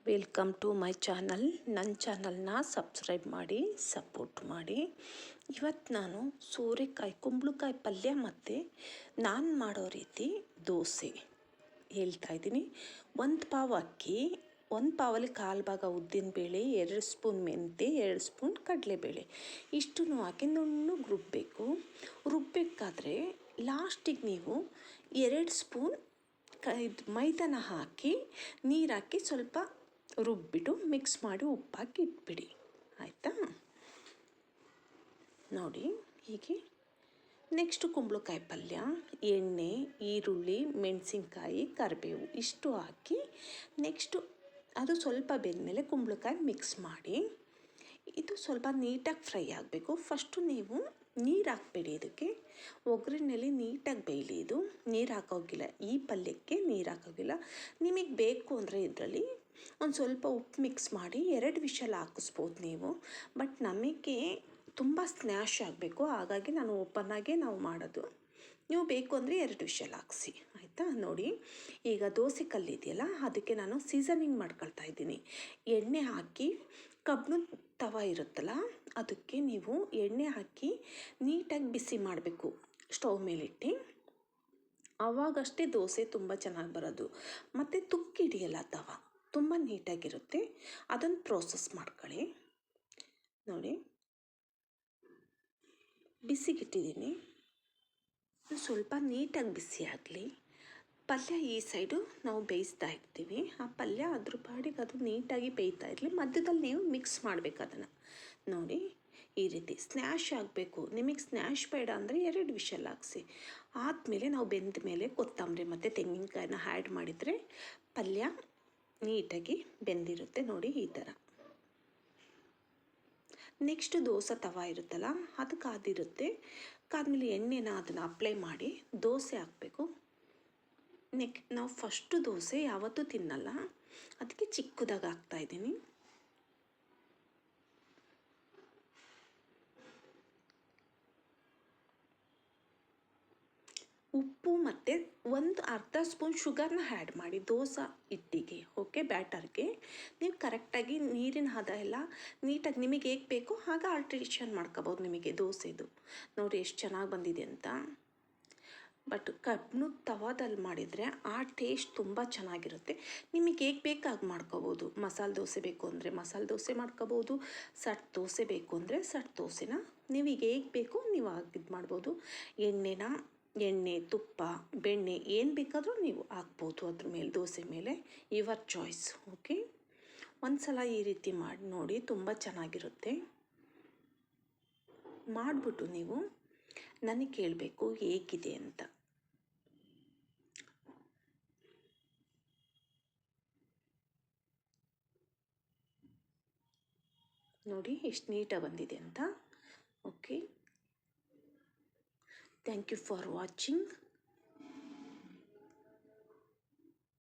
Welcome to my channel. ನನ್ನ ಚಾನಲ್ನ subscribe ಮಾಡಿ ಸಪೋರ್ಟ್ ಮಾಡಿ. ಇವತ್ತು ನಾನು ಸೋರೆಕಾಯಿ ಕುಂಬಳಕಾಯಿ ಪಲ್ಯ ಮತ್ತು ನಾನು ಮಾಡೋ ರೀತಿ ದೋಸೆ ಹೇಳ್ತಾಯಿದ್ದೀನಿ. 1 ಪಾವ್ ಅಕ್ಕಿ, 1 ಪಾವಲ್ಲಿ 1/4 ಭಾಗ ಉದ್ದಿನಬೇಳೆ, 2 ಸ್ಪೂನ್ ಮೆಂತ್ಯ, 2 ಸ್ಪೂನ್ ಕಡಲೆಬೇಳೆ ಇಷ್ಟನ್ನು ಹಾಕಿ ನುಣ್ಣಗೆ ರುಬ್ಬಬೇಕು. ರುಬ್ಬಬೇಕಾದ್ರೆ ಲಾಸ್ಟಿಗೆ ನೀವು 2 ಸ್ಪೂನ್ ಮೈದಾನ ಹಾಕಿ ನೀರು ಹಾಕಿ ಸ್ವಲ್ಪ ರುಬ್ಬಿಟ್ಟು ಮಿಕ್ಸ್ ಮಾಡಿ ಉಪ್ಪಾಕಿ ಇಟ್ಬಿಡಿ. ಆಯಿತಾ? ನೋಡಿ ಹೀಗೆ. ನೆಕ್ಸ್ಟು ಕುಂಬಳಕಾಯಿ ಪಲ್ಯ, ಎಣ್ಣೆ, ಈರುಳ್ಳಿ, ಮೆಣಸಿನ್ಕಾಯಿ, ಕರಿಬೇವು ಇಷ್ಟು ಹಾಕಿ ನೆಕ್ಸ್ಟು ಅದು ಸ್ವಲ್ಪ ಬೆಂದಮೇಲೆ ಕುಂಬಳಕಾಯಿ ಮಿಕ್ಸ್ ಮಾಡಿ ಇದು ಸ್ವಲ್ಪ ನೀಟಾಗಿ ಫ್ರೈ ಆಗಬೇಕು. ಫಸ್ಟು ನೀವು ನೀರು ಹಾಕಬೇಡಿ, ಇದಕ್ಕೆ ಒಗ್ಗರಣೆಯಲ್ಲಿ ನೀಟಾಗಿ ಬೇಯಲಿ. ಇದು ನೀರು ಹಾಕೋಗಿಲ್ಲ, ಈ ಪಲ್ಯಕ್ಕೆ ನೀರು ಹಾಕೋಗಿಲ್ಲ. ನಿಮಗೆ ಬೇಕು ಅಂದರೆ ಇದರಲ್ಲಿ ಒಂದು ಸ್ವಲ್ಪ ಉಪ್ಪು ಮಿಕ್ಸ್ ಮಾಡಿ 2 ವಿಷಲ್ ಹಾಕಿಸ್ಬೋದು ನೀವು. ಬಟ್ ನಮಗೆ ತುಂಬ ಸ್ನ್ಯಾಶ್ ಆಗಬೇಕು, ಹಾಗಾಗಿ ನಾನು ಓಪನ್ನಾಗೆ ನಾವು ಮಾಡೋದು. ನೀವು ಬೇಕು ಅಂದರೆ 2 ವಿಷಲ್ ಹಾಕ್ಸಿ. ಆಯಿತಾ? ನೋಡಿ ಈಗ ದೋಸೆ ಕಲ್ಲಿದೆಯಲ್ಲ, ಅದಕ್ಕೆ ನಾನು ಸೀಸನಿಂಗ್ ಮಾಡ್ಕೊಳ್ತಾ ಇದ್ದೀನಿ. ಎಣ್ಣೆ ಹಾಕಿ ಕಬ್ಬಿಣದ ತವ ಇರುತ್ತಲ್ಲ, ಅದಕ್ಕೆ ನೀವು ಎಣ್ಣೆ ಹಾಕಿ ನೀಟಾಗಿ ಬಿಸಿ ಮಾಡಬೇಕು ಸ್ಟವ್ ಮೇಲಿಟ್ಟು. ಆವಾಗಷ್ಟೇ ದೋಸೆ ತುಂಬ ಚೆನ್ನಾಗಿ ಬರೋದು. ಮತ್ತು ತುಕ್ಕು ಹಿಡಿಯಲ್ಲ ತವ, ತುಂಬ ನೀಟಾಗಿರುತ್ತೆ. ಅದನ್ನು ಪ್ರೋಸೆಸ್ ಮಾಡ್ಕೊಳ್ಳಿ. ನೋಡಿ ಬಿಸಿಗಿಟ್ಟಿದ್ದೀನಿ, ಸ್ವಲ್ಪ ನೀಟಾಗಿ ಬಿಸಿ ಆಗಲಿ. ಪಲ್ಯ ಈ ಸೈಡು ನಾವು ಬೇಯಿಸ್ತಾ ಇರ್ತೀವಿ. ಆ ಪಲ್ಯ ಅದ್ರ ಪಾಡಿಗೆ ಅದು ನೀಟಾಗಿ ಬೇಯ್ತಾ ಇರಲಿ. ಮಧ್ಯದಲ್ಲಿ ನೀವು ಮಿಕ್ಸ್ ಮಾಡಬೇಕು ಅದನ್ನು. ನೋಡಿ ಈ ರೀತಿ ಸ್ನ್ಯಾಶ್ ಆಗಬೇಕು. ನಿಮಗೆ ಸ್ನ್ಯಾಶ್ ಬೇಡ ಅಂದರೆ 2 ವಿಷಲ್ ಹಾಕ್ಸಿ. ಆದಮೇಲೆ ನಾವು ಬೆಂದ ಮೇಲೆ ಕೊತ್ತಂಬರಿ ಮತ್ತು ತೆಂಗಿನಕಾಯಿನ ಆ್ಯಡ್ ಮಾಡಿದರೆ ಪಲ್ಯ ನೀಟಾಗಿ ಬೆಂದಿರುತ್ತೆ. ನೋಡಿ ಈ ಥರ. ನೆಕ್ಸ್ಟು ದೋಸೆ ತವ ಇರುತ್ತಲ್ಲ, ಅದು ಕಾದಿರುತ್ತೆ. ಕಾದ್ಮೇಲೆ ಎಣ್ಣೆನ ಅದನ್ನು ಅಪ್ಲೈ ಮಾಡಿ ದೋಸೆ ಹಾಕಬೇಕು. ನಾವು ಫಸ್ಟು ದೋಸೆ ಯಾವತ್ತೂ ತಿನ್ನಲ್ಲ, ಅದಕ್ಕೆ ಚಿಕ್ಕದಾಗಿ ಹಾಕ್ತಾಯಿದ್ದೀನಿ. ಉಪ್ಪು ಮತ್ತು ಒಂದು ಅರ್ಧ ಸ್ಪೂನ್ ಶುಗರ್ನ ಆ್ಯಡ್ ಮಾಡಿ ದೋಸೆ ಹಿಟ್ಟಿಗೆ. ಓಕೆ, ಬ್ಯಾಟರ್ಗೆ ನೀವು ಕರೆಕ್ಟಾಗಿ ನೀರಿನ ಹದ ಎಲ್ಲ ನೀಟಾಗಿ ನಿಮಗೆ ಹೇಗೆ ಬೇಕೋ ಆಗ ಆಲ್ಟ್ರೇಷನ್ ಮಾಡ್ಕೋಬೋದು ನಿಮಗೆ ದೋಸೆದು. ನೋಡಿ ಎಷ್ಟು ಚೆನ್ನಾಗಿ ಬಂದಿದೆ ಅಂತ. ಬಟ್ ಕಬ್ಬಿಣದ ತವಾದಲ್ಲಿ ಮಾಡಿದರೆ ಆ ಟೇಸ್ಟ್ ತುಂಬ ಚೆನ್ನಾಗಿರುತ್ತೆ. ನಿಮಗೆ ಹೇಗೆ ಬೇಕು ಹಾಗೆ ಮಾಡ್ಕೋಬೋದು. ಮಸಾಲೆ ದೋಸೆ ಬೇಕು ಅಂದರೆ ಮಸಾಲೆ ದೋಸೆ ಮಾಡ್ಕೋಬೋದು, ಸಟ್ ದೋಸೆ ಬೇಕು ಅಂದರೆ ಸಟ್ ದೋಸೆನ ನೀವೀಗ ಹೇಗೆ ಬೇಕು ನೀವು ಹಾಗೆ ಇದು ಮಾಡ್ಬೋದು. ಎಣ್ಣೆ, ತುಪ್ಪ, ಬೆಣ್ಣೆ ಏನು ಬೇಕಾದರೂ ನೀವು ಹಾಕ್ಬೋದು ಅದ್ರ ಮೇಲೆ, ದೋಸೆ ಮೇಲೆ, ಯುವರ್ ಚಾಯ್ಸ್. ಓಕೆ, ಒಂದು ಸಲ ಈ ರೀತಿ ಮಾಡಿ ನೋಡಿ, ತುಂಬ ಚೆನ್ನಾಗಿರುತ್ತೆ. ಮಾಡಿಬಿಟ್ಟು ನೀವು ನನಗೆ ಕೇಳಬೇಕು ಹೇಗಿದೆ ಅಂತ. ನೋಡಿ ಎಷ್ಟು ನೀಟಾಗಿ ಬಂದಿದೆ ಅಂತ. Okay, thank you for watching.